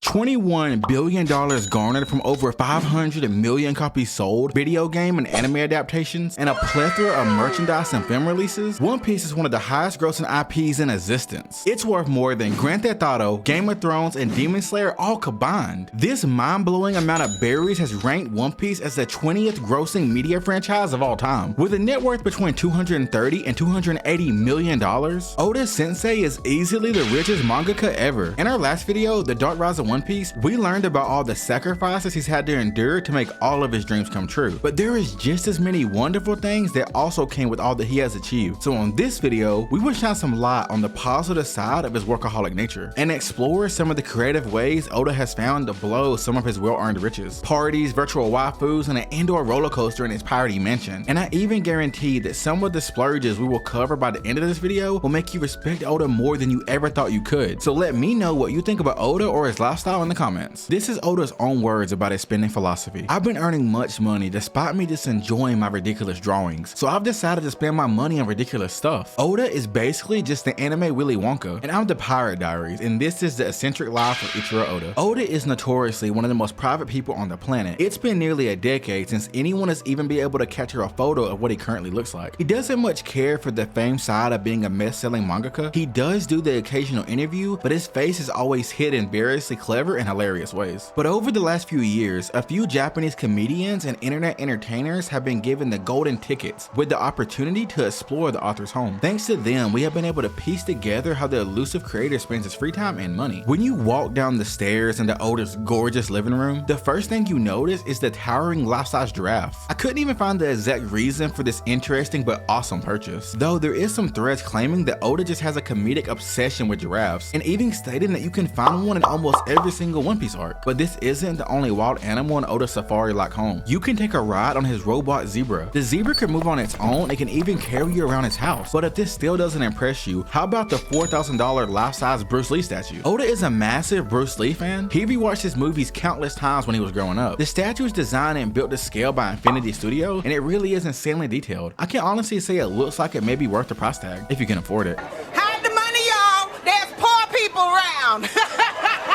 $21 billion garnered from over 500 million copies sold, video game and anime adaptations, and a plethora of merchandise and film releases, One Piece is one of the highest grossing IPs in existence. It's worth more than Grand Theft Auto, Game of Thrones, and Demon Slayer all combined. This mind-blowing amount of berries has ranked One Piece as the 20th grossing media franchise of all time. With a net worth between $230 and $280 million, Oda Sensei is easily the richest mangaka ever. In our last video, The Dark Rise of One Piece, we learned about all the sacrifices he's had to endure to make all of his dreams come true. But there is just as many wonderful things that also came with all that he has achieved. So on this video, we will shine some light on the positive side of his workaholic nature and explore some of the creative ways Oda has found to blow some of his well-earned riches. Parties, virtual waifus, and an indoor roller coaster in his piratey mansion. And I even guarantee that some of the splurges we will cover by the end of this video will make you respect Oda more than you ever thought you could. So let me know what you think about Oda or his lifestyle in the comments. This is Oda's own words about his spending philosophy. I've been earning much money despite me just enjoying my ridiculous drawings, so I've decided to spend my money on ridiculous stuff. Oda is basically just the anime Willy Wonka, and I'm the Pirate Diaries, and this is the eccentric life of Eiichiro Oda. Oda is notoriously one of the most private people on the planet. It's been nearly a decade since anyone has even been able to capture a photo of what he currently looks like. He doesn't much care for the fame side of being a best-selling mangaka. He does do the occasional interview, but his face is always hid in variously clever and hilarious ways. But over the last few years, a few Japanese comedians and internet entertainers have been given the golden tickets with the opportunity to explore the author's home. Thanks to them, we have been able to piece together how the elusive creator spends his free time and money. When you walk down the stairs into Oda's gorgeous living room, the first thing you notice is the towering life-size giraffe. I couldn't even find the exact reason for this interesting but awesome purchase, though there is some threads claiming that Oda just has a comedic obsession with giraffes, and even stating that you can find one in almost every single One Piece arc. But this isn't the only wild animal in Oda's safari-like home. You can take a ride on his robot zebra. The zebra can move on its own and can even carry you around his house. But if this still doesn't impress you, how about the $4,000 life-size Bruce Lee statue? Oda is a massive Bruce Lee fan. He rewatched his movies countless times when he was growing up. The statue is designed and built to scale by Infinity Studio, and it really is insanely detailed. I can honestly say it looks like it may be worth the price tag, if you can afford it. Hide the money, y'all! There's poor people around!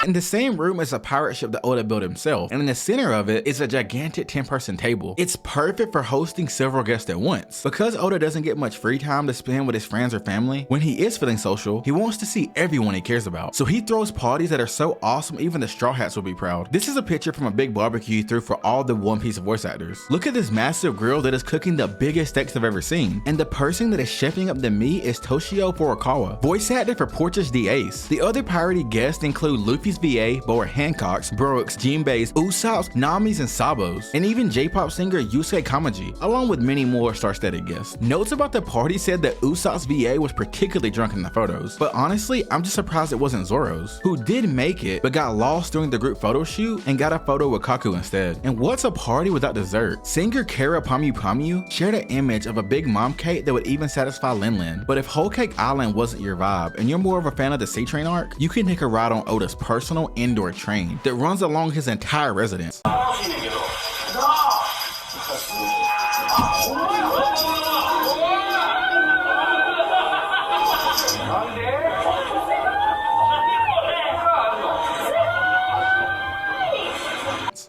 In the same room is a pirate ship that Oda built himself, and in the center of it is a gigantic 10-person table. It's perfect for hosting several guests at once. Because Oda doesn't get much free time to spend with his friends or family, when he is feeling social, he wants to see everyone he cares about. So he throws parties that are so awesome even the Straw Hats will be proud. This is a picture from a big barbecue he threw for all the One Piece voice actors. Look at this massive grill that is cooking the biggest steaks I've ever seen. And the person that is chefing up the meat is Toshio Furukawa, voice actor for Portraits the Ace. The other piratey guests include Luffy's VA, Boa Hancock's, Brooks, Jinbei's, Usopp's, Nami's, and Sabo's, and even J-pop singer Yusuke Kamaji, along with many more star-studded guests. Notes about the party said that Usopp's VA was particularly drunk in the photos, but honestly, I'm just surprised it wasn't Zoro's, who did make it but got lost during the group photo shoot and got a photo with Kaku instead. And what's a party without dessert? Singer Kara Pamu Pamu shared an image of a big mom cake that would even satisfy Lin Lin. But if Whole Cake Island wasn't your vibe and you're more of a fan of the Sea Train arc, you can take a ride on Oda's personal indoor train that runs along his entire residence.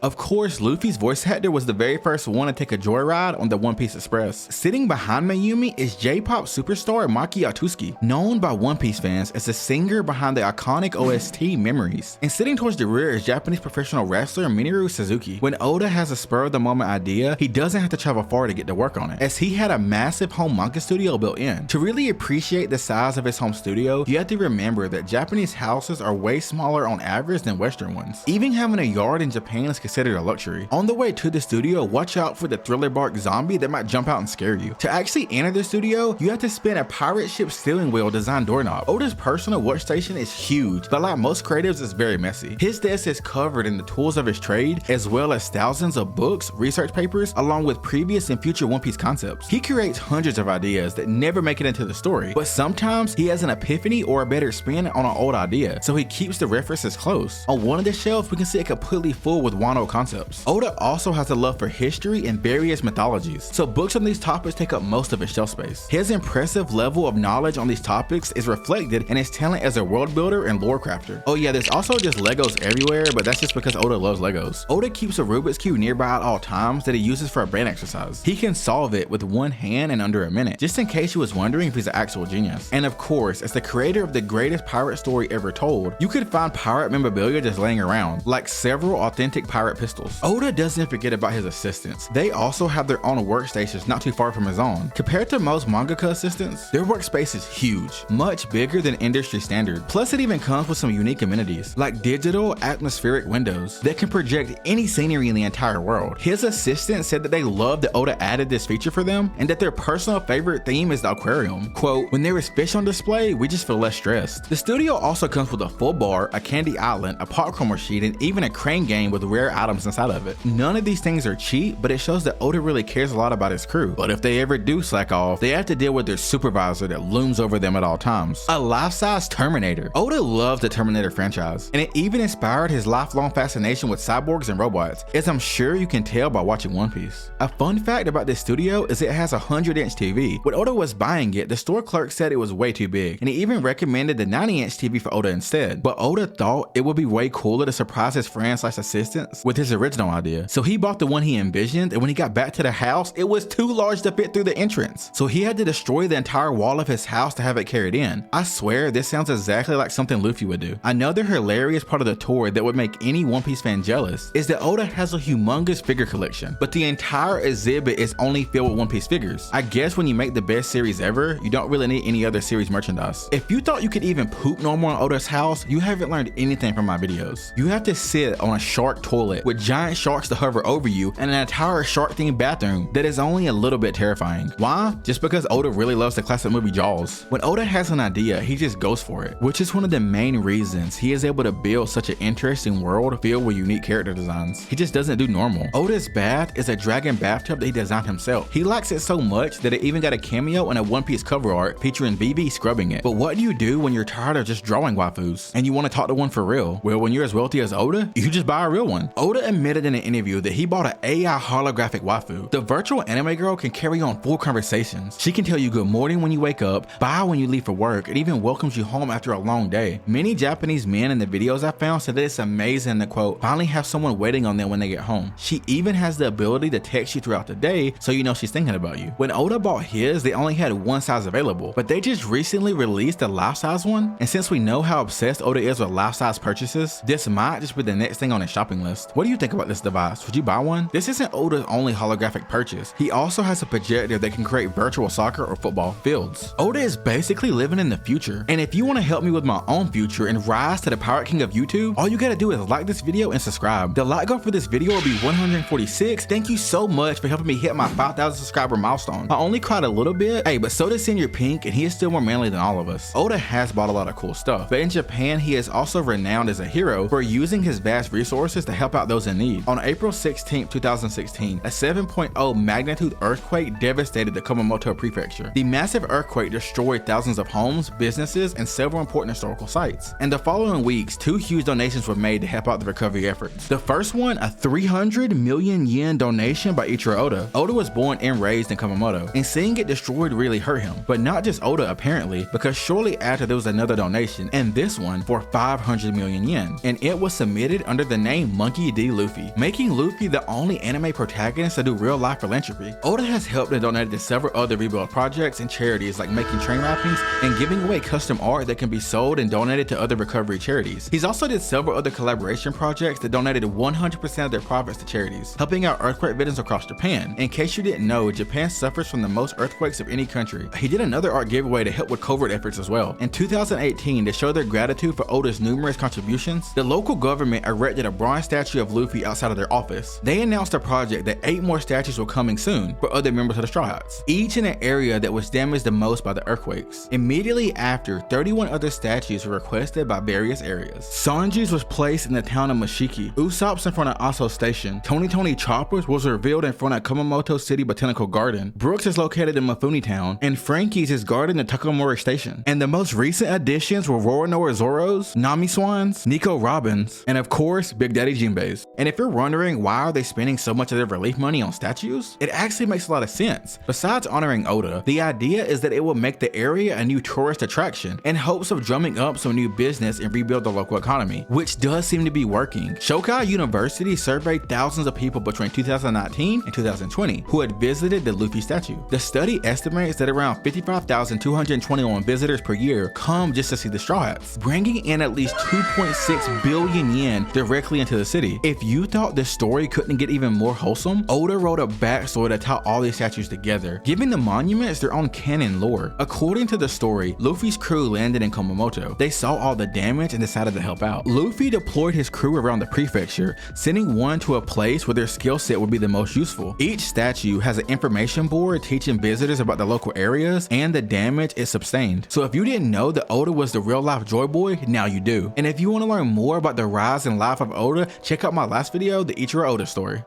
Of course, Luffy's voice actor was the very first one to take a joyride on the One Piece Express. Sitting behind Mayumi is J-pop superstar Maki Atsuki, known by One Piece fans as the singer behind the iconic OST Memories. And sitting towards the rear is Japanese professional wrestler Minoru Suzuki. When Oda has a spur-of-the-moment idea, he doesn't have to travel far to get to work on it, as he had a massive home manga studio built in. To really appreciate the size of his home studio, you have to remember that Japanese houses are way smaller on average than Western ones. Even having a yard in Japan is considered a luxury. On the way to the studio, watch out for the thriller bark zombie that might jump out and scare you. To actually enter the studio, you have to spin a pirate ship steering wheel designed doorknob. Oda's personal workstation is huge, but like most creatives, it's very messy. His desk is covered in the tools of his trade, as well as thousands of books, research papers, along with previous and future One Piece concepts. He creates hundreds of ideas that never make it into the story, but sometimes he has an epiphany or a better spin on an old idea, so he keeps the references close. On one of the shelves, we can see it completely full with One phenomenal concepts. Oda also has a love for history and various mythologies, so books on these topics take up most of his shelf space. His impressive level of knowledge on these topics is reflected in his talent as a world builder and lore crafter. Oh yeah, there's also just Legos everywhere, but that's just because Oda loves Legos. Oda keeps a Rubik's Cube nearby at all times that he uses for a brain exercise. He can solve it with one hand in under a minute, just in case you was wondering if he's an actual genius. And of course, as the creator of the greatest pirate story ever told, you could find pirate memorabilia just laying around, like several authentic pirate pistols. Oda doesn't forget about his assistants. They also have their own workstations not too far from his own. Compared to most mangaka assistants, their workspace is huge, much bigger than industry standard. Plus it even comes with some unique amenities, like digital atmospheric windows that can project any scenery in the entire world. His assistant said that they love that Oda added this feature for them, and that their personal favorite theme is the aquarium. Quote, "When there is fish on display, we just feel less stressed." The studio also comes with a full bar, a candy island, a popcorn machine, and even a crane game with rare items inside of it. None of these things are cheap, but it shows that Oda really cares a lot about his crew. But if they ever do slack off, they have to deal with their supervisor that looms over them at all times. A life-size Terminator. Oda loves the Terminator franchise, and it even inspired his lifelong fascination with cyborgs and robots, as I'm sure you can tell by watching One Piece. A fun fact about this studio is it has a 100-inch TV. When Oda was buying it, the store clerk said it was way too big, and he even recommended the 90-inch TV for Oda instead. But Oda thought it would be way cooler to surprise his friends/assistants with his original idea. So he bought the one he envisioned, and when he got back to the house, it was too large to fit through the entrance. So he had to destroy the entire wall of his house to have it carried in. I swear, this sounds exactly like something Luffy would do. Another hilarious part of the tour that would make any One Piece fan jealous is that Oda has a humongous figure collection, but the entire exhibit is only filled with One Piece figures. I guess when you make the best series ever, you don't really need any other series merchandise. If you thought you could even poop normal in Oda's house, you haven't learned anything from my videos. You have to sit on a shark toilet with giant sharks to hover over you and an entire shark-themed bathroom that is only a little bit terrifying. Why? Just because Oda really loves the classic movie Jaws. When Oda has an idea, he just goes for it, which is one of the main reasons he is able to build such an interesting world filled with unique character designs. He just doesn't do normal. Oda's bath is a dragon bathtub that he designed himself. He likes it so much that it even got a cameo in a One Piece cover art featuring BB scrubbing it. But what do you do when you're tired of just drawing waifus and you want to talk to one for real? Well, when you're as wealthy as Oda, you just buy a real one. Oda admitted in an interview that he bought an AI holographic waifu. The virtual anime girl can carry on full conversations. She can tell you good morning when you wake up, bye when you leave for work, and even welcomes you home after a long day. Many Japanese men in the videos I found said that it's amazing to, quote, finally have someone waiting on them when they get home. She even has the ability to text you throughout the day so you know she's thinking about you. When Oda bought his, they only had one size available, but they just recently released a life-size one, and since we know how obsessed Oda is with life-size purchases, this might just be the next thing on his shopping list. What do you think about this device? Would you buy one? This isn't Oda's only holographic purchase. He also has a projector that can create virtual soccer or football fields. Oda is basically living in the future, and if you want to help me with my own future and rise to the Pirate King of YouTube, all you gotta do is like this video and subscribe. The like goal for this video will be 146. Thank you so much for helping me hit my 5,000 subscriber milestone. I only cried a little bit, hey, but so does Senior Pink, and he is still more manly than all of us. Oda has bought a lot of cool stuff, but in Japan, he is also renowned as a hero for using his vast resources to help out those in need. On April 16, 2016, a 7.0 magnitude earthquake devastated the Kumamoto prefecture. The massive earthquake destroyed thousands of homes, businesses, and several important historical sites. In the following weeks, two huge donations were made to help out the recovery efforts. The first one, a 300 million yen donation by Eiichiro Oda. Oda was born and raised in Kumamoto, and seeing it destroyed really hurt him. But not just Oda apparently, because shortly after there was another donation, and this one for 500 million yen, and it was submitted under the name Monkey D. Luffy, making Luffy the only anime protagonist to do real life philanthropy. Oda has helped and donated to several other rebuild projects and charities like making train wrappings and giving away custom art that can be sold and donated to other recovery charities. He's also did several other collaboration projects that donated 100% of their profits to charities, helping out earthquake victims across Japan. In case you didn't know, Japan suffers from the most earthquakes of any country. He did another art giveaway to help with covert efforts as well. In 2018, to show their gratitude for Oda's numerous contributions, the local government erected a bronze statue of Luffy outside of their office. They announced a project that 8 more statues were coming soon for other members of the Straw Hats, each in an area that was damaged the most by the earthquakes. Immediately after, 31 other statues were requested by various areas. Sanji's was placed in the town of Mashiki, Usopp's in front of Aso Station, Tony Chopper's was revealed in front of Kumamoto City Botanical Garden, Brooks is located in Mifune Town, and Frankie's is guarded in Takamori Station. And the most recent additions were Roronoa Zoro's, Nami Swan's, Nico Robin's, and of course, Big Daddy Jinbei. holidays. And if you're wondering why are they spending so much of their relief money on statues, it actually makes a lot of sense. Besides honoring Oda, the idea is that it will make the area a new tourist attraction in hopes of drumming up some new business and rebuild the local economy, which does seem to be working. Shokai University surveyed thousands of people between 2019 and 2020 who had visited the Luffy statue. The study estimates that around 55,221 visitors per year come just to see the Straw Hats, bringing in at least 2.6 billion yen directly into the city. If you thought this story couldn't get even more wholesome, Oda wrote a backstory to tie all these statues together, giving the monuments their own canon lore. According to the story, Luffy's crew landed in Kumamoto. They saw all the damage and decided to help out. Luffy deployed his crew around the prefecture, sending one to a place where their skill set would be the most useful. Each statue has an information board teaching visitors about the local areas and the damage it sustained. So if you didn't know that Oda was the real life Joy Boy, now you do. And if you want to learn more about the rise and life of Oda, check out my last video, the Eiichiro Oda story.